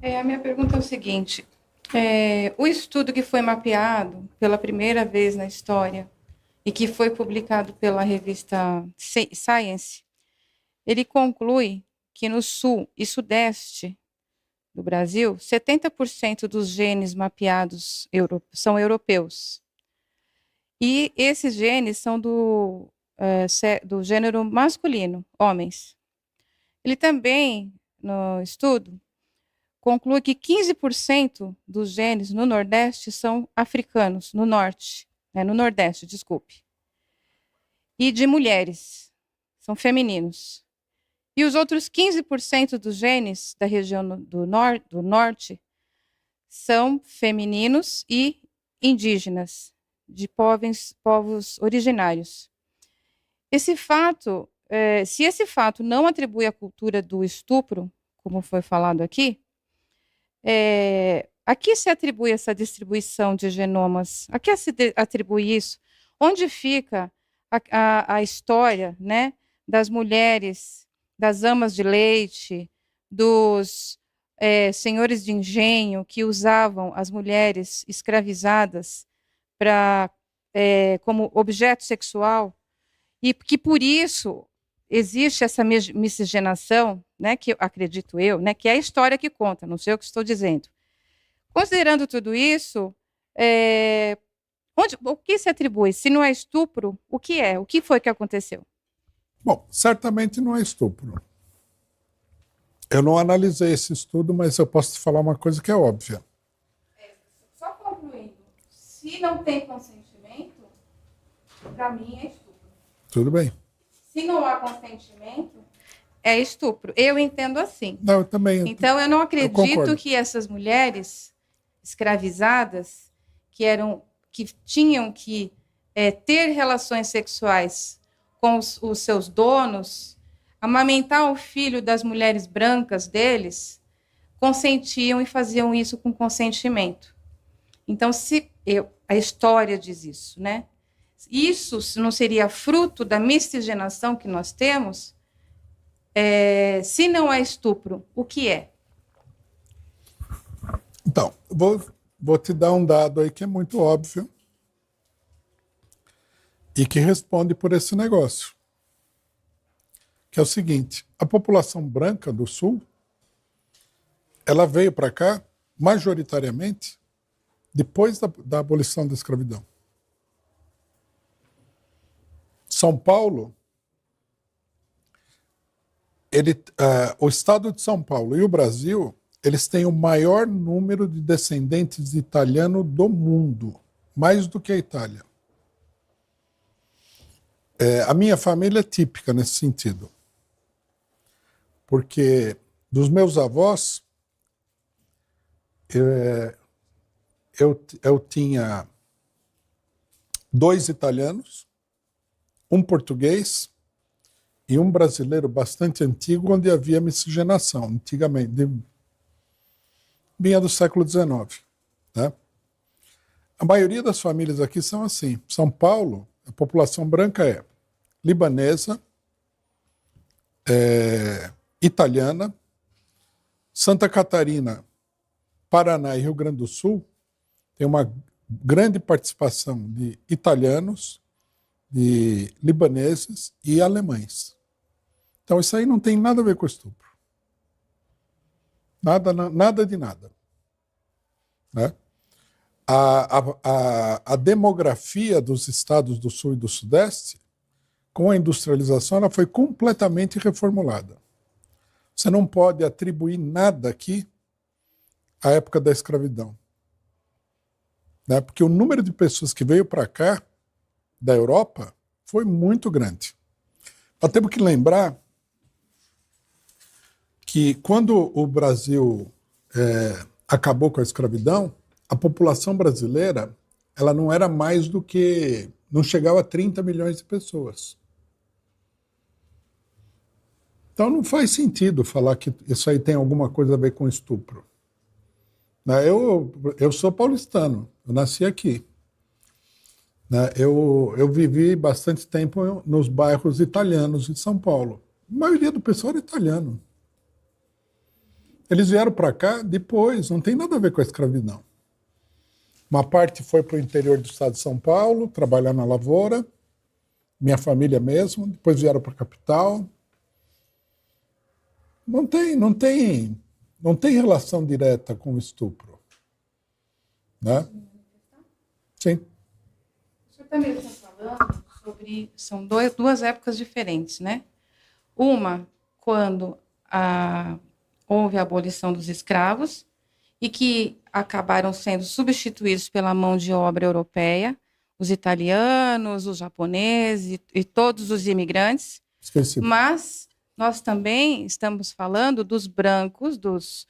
A minha pergunta é o seguinte: o estudo que foi mapeado pela primeira vez na história e que foi publicado pela revista Science, ele conclui que no sul e sudeste do Brasil, 70% dos genes mapeados são europeus. E esses genes são do gênero masculino, homens. Ele também, no estudo, conclui que 15% dos genes no Nordeste são africanos, no Norte, no Nordeste, desculpe. E de mulheres, são femininos. E os outros 15% dos genes da região do Norte são femininos e indígenas, de povos originários. Esse fato, se esse fato não atribui à cultura do estupro, como foi falado aqui, a que se atribui essa distribuição de genomas? A que se atribui isso? Onde fica a história, né, das mulheres, das amas de leite, dos senhores de engenho que usavam as mulheres escravizadas como objeto sexual, e que por isso existe essa miscigenação, né, que acredito eu, né, que é a história que conta, não sei o que estou dizendo. Considerando tudo isso, o que se atribui? Se não é estupro, o que é? O que foi que aconteceu? Bom, certamente não é estupro. Eu não analisei esse estudo, mas eu posso te falar uma coisa que é óbvia. Só concluindo, se não tem consentimento, para mim é estupro. Tudo bem. Se não há consentimento, é estupro. Eu entendo assim. Não, eu também. Então, eu não acredito que essas mulheres escravizadas, que tinham que ter relações sexuais com os seus donos, amamentar o filho das mulheres brancas deles, consentiam e faziam isso com consentimento. Então, a história diz isso, né? Isso não seria fruto da miscigenação que nós temos? Se não é estupro, o que é? Então, vou te dar um dado aí que é muito óbvio e que responde por esse negócio. Que é o seguinte: a população branca do Sul, ela veio para cá majoritariamente depois da abolição da escravidão. São Paulo, o estado de São Paulo e o Brasil, eles têm o maior número de descendentes de italiano do mundo, mais do que a Itália. A minha família é típica nesse sentido, porque dos meus avós, eu tinha 2 italianos, um português e um brasileiro bastante antigo, onde havia miscigenação, antigamente, vinha do século XIX. Né? A maioria das famílias aqui são assim. São Paulo, a população branca é libanesa, italiana, Santa Catarina, Paraná e Rio Grande do Sul tem uma grande participação de italianos, de libaneses e alemães. Então isso aí não tem nada a ver com estupro. Nada de nada. Né? A demografia dos estados do Sul e do Sudeste, com a industrialização, ela foi completamente reformulada. Você não pode atribuir nada aqui à época da escravidão. Né? Porque o número de pessoas que veio para cá, da Europa, foi muito grande. Nós temos que lembrar que quando o Brasil acabou com a escravidão, a população brasileira ela não era mais do que... não chegava a 30 milhões de pessoas. Então não faz sentido falar que isso aí tem alguma coisa a ver com estupro. Eu sou paulistano, eu nasci aqui. Eu vivi bastante tempo nos bairros italianos de São Paulo. A maioria do pessoal era italiano. Eles vieram para cá depois, não tem nada a ver com a escravidão. Uma parte foi para o interior do estado de São Paulo, trabalhar na lavoura, minha família mesmo, depois vieram para a capital. Não tem relação direta com o estupro. Né? Sim. O senhor também está falando sobre... São duas épocas diferentes, né? Uma, quando houve a abolição dos escravos e que acabaram sendo substituídos pela mão de obra europeia, os italianos, os japoneses e todos os imigrantes. Esqueci. Mas nós também estamos falando dos brancos, dos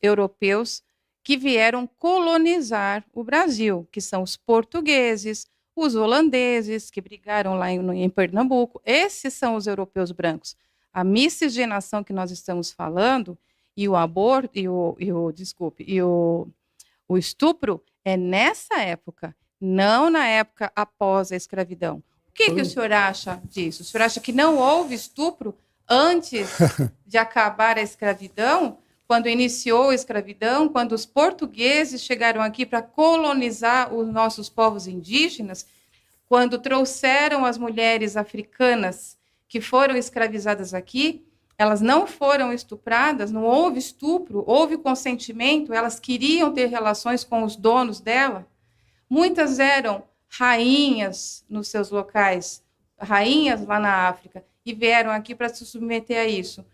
europeus que vieram colonizar o Brasil, que são os portugueses, os holandeses, que brigaram lá em Pernambuco. Esses são os europeus brancos. A miscigenação que nós estamos falando e o aborto o estupro é nessa época, não na época após a escravidão. O que o senhor acha disso? O senhor acha que não houve estupro antes de acabar a escravidão? Quando iniciou a escravidão, quando os portugueses chegaram aqui para colonizar os nossos povos indígenas, quando trouxeram as mulheres africanas que foram escravizadas aqui, elas não foram estupradas, não houve estupro, houve consentimento, elas queriam ter relações com os donos dela. Muitas eram rainhas nos seus locais, rainhas lá na África, e vieram aqui para se submeter a isso.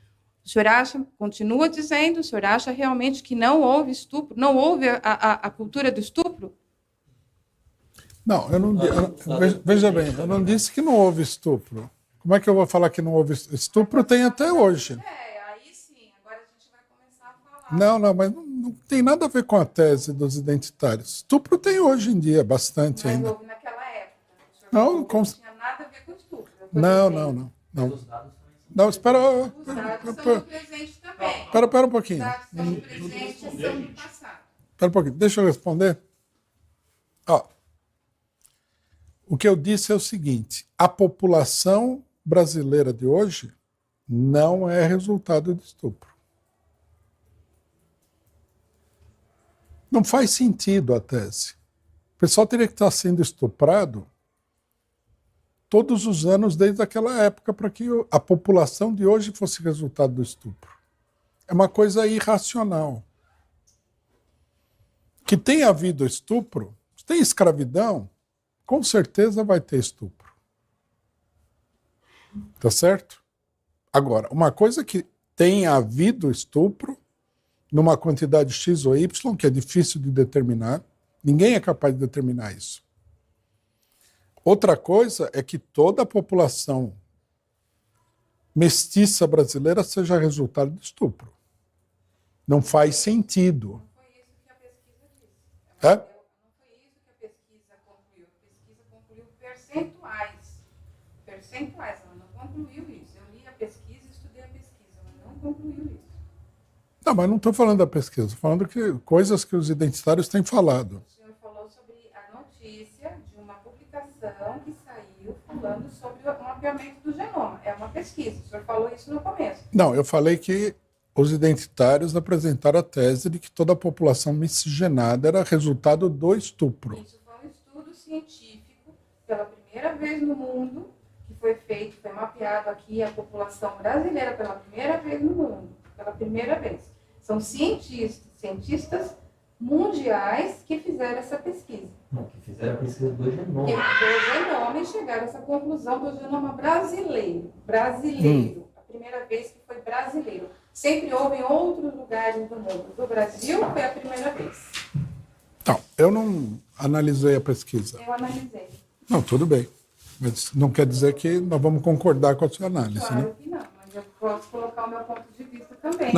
O senhor acha, continua dizendo, o senhor acha realmente que não houve estupro, não houve a cultura do estupro? Não, veja bem, eu não disse que não houve estupro. Como é que eu vou falar que não houve estupro? Tem até hoje. Aí sim, agora a gente vai começar a falar. Não, mas não tem nada a ver com a tese dos identitários. Estupro tem hoje em dia, bastante Mas ainda. houve naquela época. Não tinha nada a ver com estupro. Não. Não, espera. Os dados são do presente também. Espera um pouquinho. Os dados são do presente e são do passado. Espera um pouquinho, deixa eu responder. Ó, o que eu disse é o seguinte: a população brasileira de hoje não é resultado de estupro. Não faz sentido a tese. O pessoal teria que estar sendo estuprado todos os anos desde aquela época para que a população de hoje fosse resultado do estupro. É uma coisa irracional. Que tenha havido estupro, se tem escravidão, com certeza vai ter estupro. Tá certo? Agora, uma coisa que tenha havido estupro, numa quantidade X ou Y, que é difícil de determinar, ninguém é capaz de determinar isso. Outra coisa é que toda a população mestiça brasileira seja resultado de estupro. Não faz sentido. Não foi isso que a pesquisa disse. É? Não foi isso que a pesquisa concluiu. A pesquisa concluiu percentuais. Percentuais. Ela não concluiu isso. Eu li a pesquisa e estudei a pesquisa. Ela não concluiu isso. Não, mas não estou falando da pesquisa. Estou falando que coisas que os identitários têm falado. O senhor falou sobre a notícia de uma publicação que saiu falando sobre o mapeamento do genoma. É uma pesquisa. O senhor falou isso no começo. Não, eu falei que os identitários apresentaram a tese de que toda a população miscigenada era resultado do estupro. Isso foi um estudo científico, pela primeira vez no mundo, que foi feito, foi mapeado aqui a população brasileira pela primeira vez no mundo. Pela primeira vez. São cientistas mundiais que fizeram essa pesquisa. Não, que fizeram a pesquisa do genoma. Do genoma e chegaram a essa conclusão do genoma brasileiro. A primeira vez que foi brasileiro. Sempre houve em outros lugares do mundo. Do Brasil foi a primeira vez. Não, eu não analisei a pesquisa. Eu analisei. Não, tudo bem. Mas não quer dizer que nós vamos concordar com a sua análise, Claro né? que não, mas eu posso colocar o meu ponto de vista também.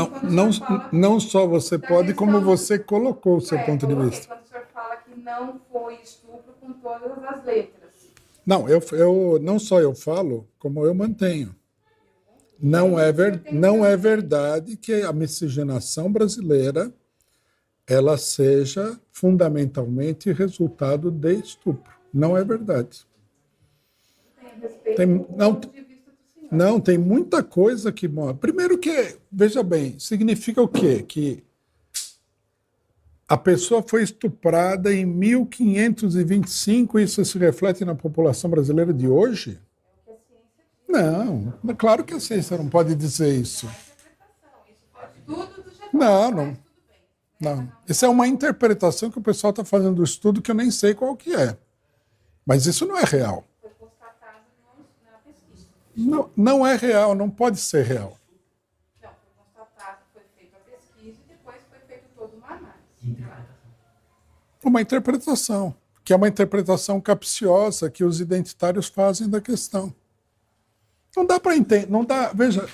Não só você pode, como você colocou o seu ponto de vista. Quando o senhor fala que não foi estupro com todas as letras. Não, eu não só eu falo, como eu mantenho. Não é verdade que a miscigenação brasileira ela seja fundamentalmente resultado de estupro. Não é verdade. Tem respeito ao ponto de vista do senhor. Não, tem muita coisa que mostra. Primeiro que, veja bem, significa o quê? Que a pessoa foi estuprada em 1525 e isso se reflete na população brasileira de hoje? Não, claro que a ciência não pode dizer isso. Não, não. Não. Isso é uma interpretação que o pessoal está fazendo do estudo que eu nem sei qual que é. Mas isso não é real. Não, não é real, não pode ser real. Não, foi constatado, foi feita a pesquisa e depois foi feito toda uma análise. Uma interpretação, que é uma interpretação capciosa que os identitários fazem da questão. Não dá para entender, não dá, veja,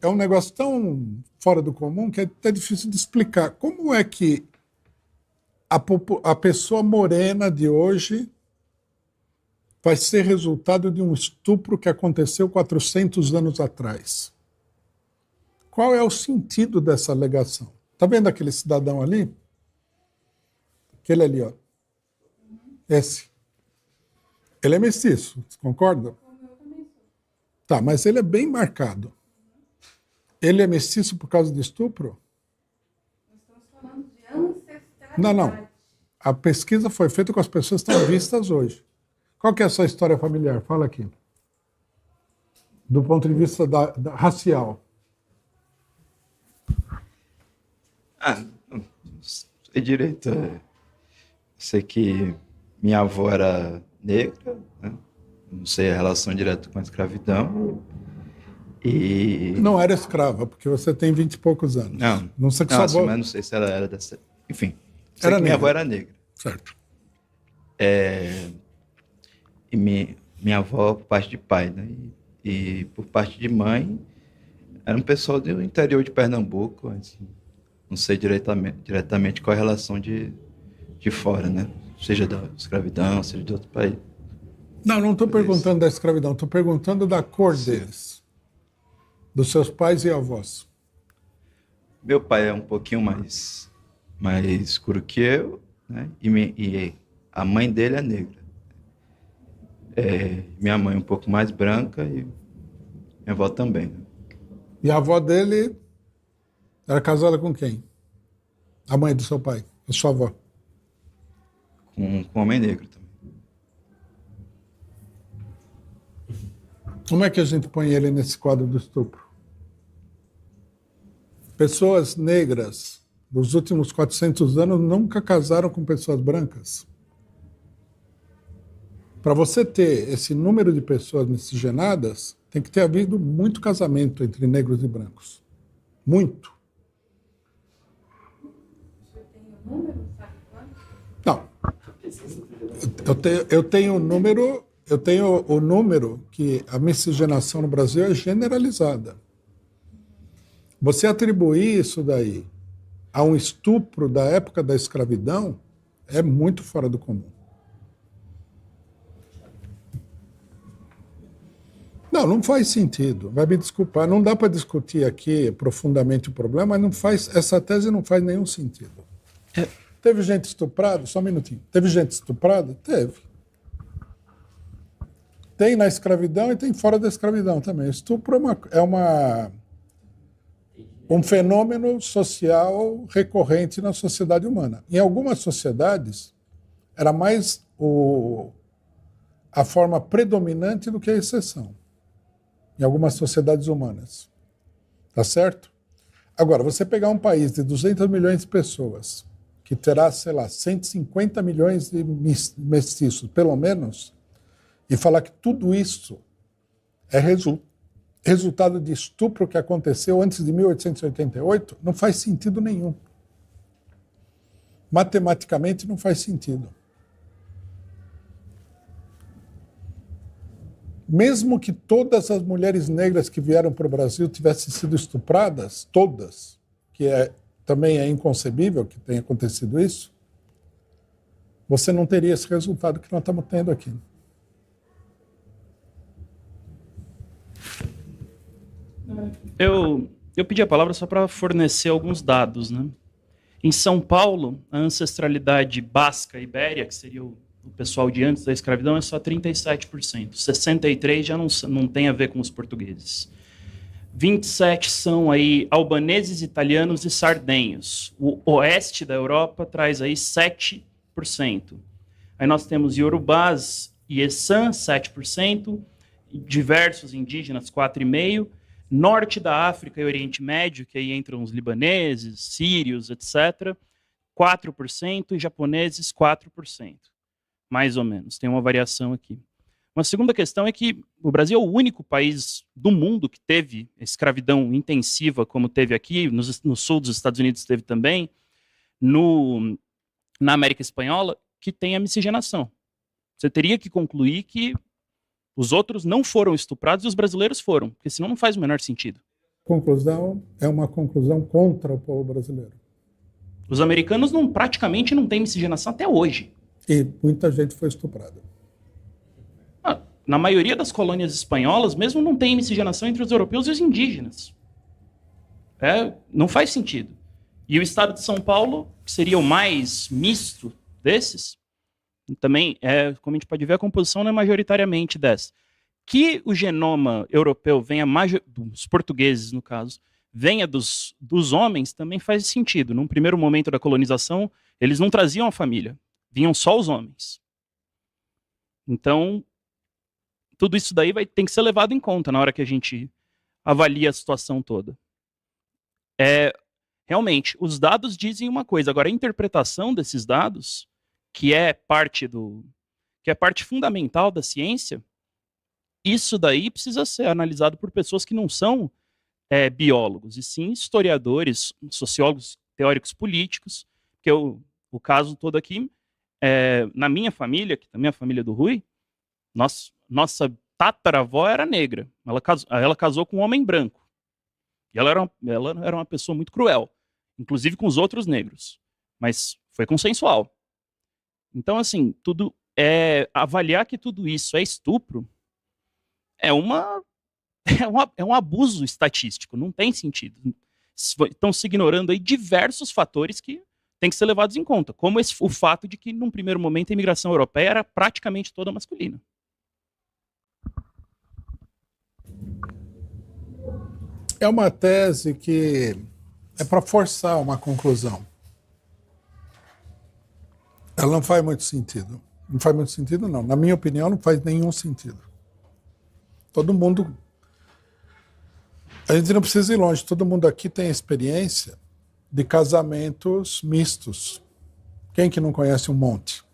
é um negócio tão fora do comum que é até difícil de explicar. Como é que a pessoa morena de hoje vai ser resultado de um estupro que aconteceu 400 anos atrás? Qual é o sentido dessa alegação? Está vendo aquele cidadão ali? Aquele ali, ó. Esse. Ele é mestiço, você concorda? Tá, mas ele é bem marcado. Ele é mestiço por causa de estupro? Nós estamos falando de ancestralidade. Não, não. A pesquisa foi feita com as pessoas que estão vistas hoje. Qual que é a sua história familiar? Fala aqui. Do ponto de vista racial. Não sei direito. Sei que minha avó era negra, né? Não sei a relação direta com a escravidão. E... Não era escrava, porque você tem 20 e poucos anos. Não sei que sua avó... mas não sei se ela era dessa... Enfim, sei Era que minha negra. avó era negra. Certo. E minha avó, por parte de pai, né? E por parte de mãe, era um pessoal do interior de Pernambuco. Assim, não sei diretamente qual a relação de fora, né? Seja da escravidão, seja de outro país. Não estou perguntando da escravidão, estou perguntando da cor deles. Dos seus pais e avós. Meu pai é um pouquinho mais escuro que eu, né? E a mãe dele é negra. Minha mãe é um pouco mais branca e minha avó também. Né? E a avó dele era casada com quem? A mãe do seu pai, a sua avó. Com um homem negro também. Como é que a gente põe ele nesse quadro do estupro? Pessoas negras dos últimos 400 anos nunca casaram com pessoas brancas. Para você ter esse número de pessoas miscigenadas, tem que ter havido muito casamento entre negros e brancos. Muito. Você tem o número, sabe quanto? Não. Eu tenho o número que a miscigenação no Brasil é generalizada. Você atribuir isso daí a um estupro da época da escravidão é muito fora do comum. Não faz sentido. Vai me desculpar, não dá para discutir aqui profundamente o problema, mas não faz, essa tese não faz nenhum sentido. Teve gente estuprada? Só um minutinho. Teve gente estuprada? Teve. Tem na escravidão e tem fora da escravidão também. Estupro é um fenômeno social recorrente na sociedade humana. Em algumas sociedades, era mais a forma predominante do que a exceção. Em algumas sociedades humanas. Tá certo? Agora, você pegar um país de 200 milhões de pessoas, que terá, sei lá, 150 milhões de mestiços, pelo menos, e falar que tudo isso é resultado de estupro que aconteceu antes de 1888, não faz sentido nenhum. Matematicamente não faz sentido. Mesmo que todas as mulheres negras que vieram para o Brasil tivessem sido estupradas, todas, que também é inconcebível que tenha acontecido isso, você não teria esse resultado que nós estamos tendo aqui. Eu pedi a palavra só para fornecer alguns dados, né? Em São Paulo, a ancestralidade basca ibéria, que seria o o pessoal de antes da escravidão é só 37%. 63% já não tem a ver com os portugueses. 27 são aí albaneses, italianos e sardenhos. O oeste da Europa traz aí 7%. Aí nós temos iorubás e Essã, 7%, diversos indígenas, 4,5%, norte da África e Oriente Médio, que aí entram os libaneses, sírios, etc., 4%, e japoneses, 4%, mais ou menos. Tem uma variação aqui. Uma segunda questão é que o Brasil é o único país do mundo que teve escravidão intensiva, como teve aqui, no sul dos Estados Unidos teve também, na América Espanhola, que tem a miscigenação. Você teria que concluir que os outros não foram estuprados e os brasileiros foram, porque senão não faz o menor sentido. A conclusão é uma conclusão contra o povo brasileiro. Os americanos praticamente não têm miscigenação até hoje. E muita gente foi estuprada. Na maioria das colônias espanholas, mesmo não tem miscigenação entre os europeus e os indígenas. Não faz sentido. E o estado de São Paulo, que seria o mais misto desses, também, como a gente pode ver, a composição não é majoritariamente dessa. Que o genoma europeu venha, dos portugueses no caso, venha dos homens, também faz sentido. Num primeiro momento da colonização, eles não traziam a família, vinham só os homens. Então, tudo isso daí tem que ser levado em conta na hora que a gente avalia a situação toda. Realmente, os dados dizem uma coisa, agora a interpretação desses dados, que é parte fundamental da ciência, isso daí precisa ser analisado por pessoas que não são biólogos, e sim historiadores, sociólogos, teóricos políticos, que o caso todo aqui, na minha família, que também é a família do Rui, nossa tataravó era negra, ela casou com um homem branco, e ela era uma pessoa muito cruel, inclusive com os outros negros, mas foi consensual. Então, assim, avaliar que tudo isso é estupro é um abuso estatístico, não tem sentido. Estão se ignorando aí diversos fatores que têm que ser levados em conta, como o fato de que, num primeiro momento, a imigração europeia era praticamente toda masculina. É uma tese que é para forçar uma conclusão. Ela não faz muito sentido. Não faz muito sentido, não. Na minha opinião, não faz nenhum sentido. Todo mundo... A gente não precisa ir longe. Todo mundo aqui tem experiência de casamentos mistos. Quem que não conhece um monte?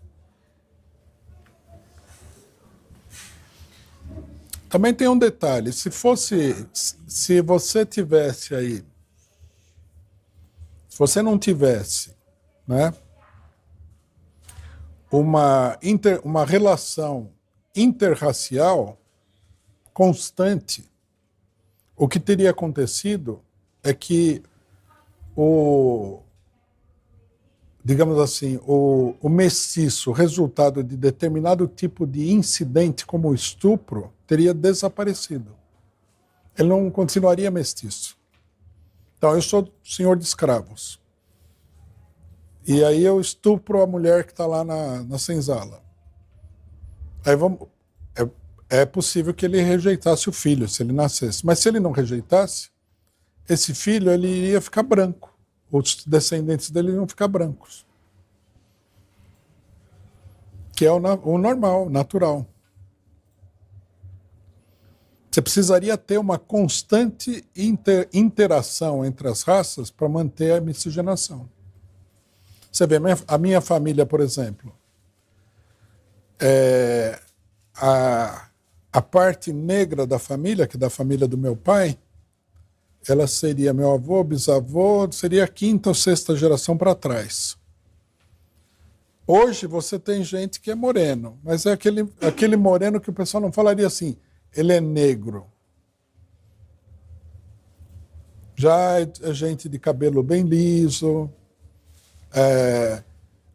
Também tem um detalhe. Se você tivesse aí... Se você não tivesse, né, uma relação interracial constante, o que teria acontecido é que digamos assim, o mestiço, resultado de determinado tipo de incidente como o estupro, teria desaparecido. Ele não continuaria mestiço. Então, eu sou senhor de escravos. E aí eu estupro a mulher que está lá na senzala. Aí é possível que ele rejeitasse o filho, se ele nascesse. Mas se ele não rejeitasse, esse filho ele iria ficar branco. Os descendentes dele iam ficar brancos. Que é o normal, natural. Você precisaria ter uma constante interação entre as raças para manter a miscigenação. Você vê, a minha família, por exemplo, a parte negra da família, que é da família do meu pai, ela seria meu avô, bisavô, seria a quinta ou sexta geração para trás. Hoje você tem gente que é moreno, mas é aquele moreno que o pessoal não falaria assim, ele é negro. Já é gente de cabelo bem liso,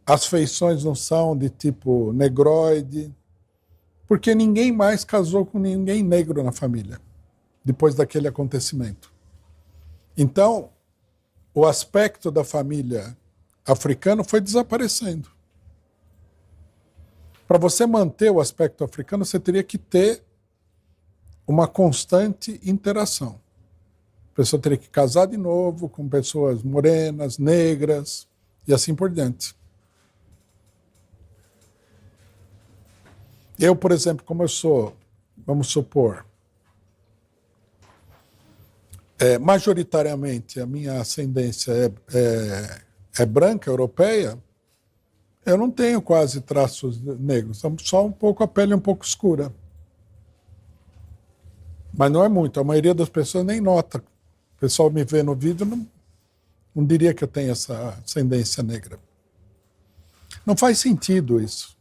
as feições não são de tipo negroide, porque ninguém mais casou com ninguém negro na família, depois daquele acontecimento. Então, o aspecto da família africana foi desaparecendo. Para você manter o aspecto africano, você teria que ter uma constante interação. A pessoa teria que casar de novo com pessoas morenas, negras e assim por diante. Eu, por exemplo, como eu sou, vamos supor, majoritariamente a minha ascendência é branca, europeia, eu não tenho quase traços negros, só um pouco a pele um pouco escura. Mas não é muito, a maioria das pessoas nem nota. O pessoal me vê no vídeo, não diria que eu tenho essa ascendência negra. Não faz sentido isso.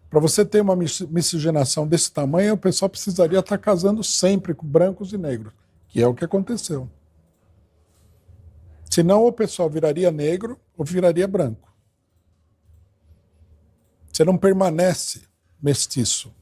Para você ter uma miscigenação desse tamanho, o pessoal precisaria estar casando sempre com brancos e negros, que é o que aconteceu. Senão o pessoal viraria negro ou viraria branco. Você não permanece mestiço.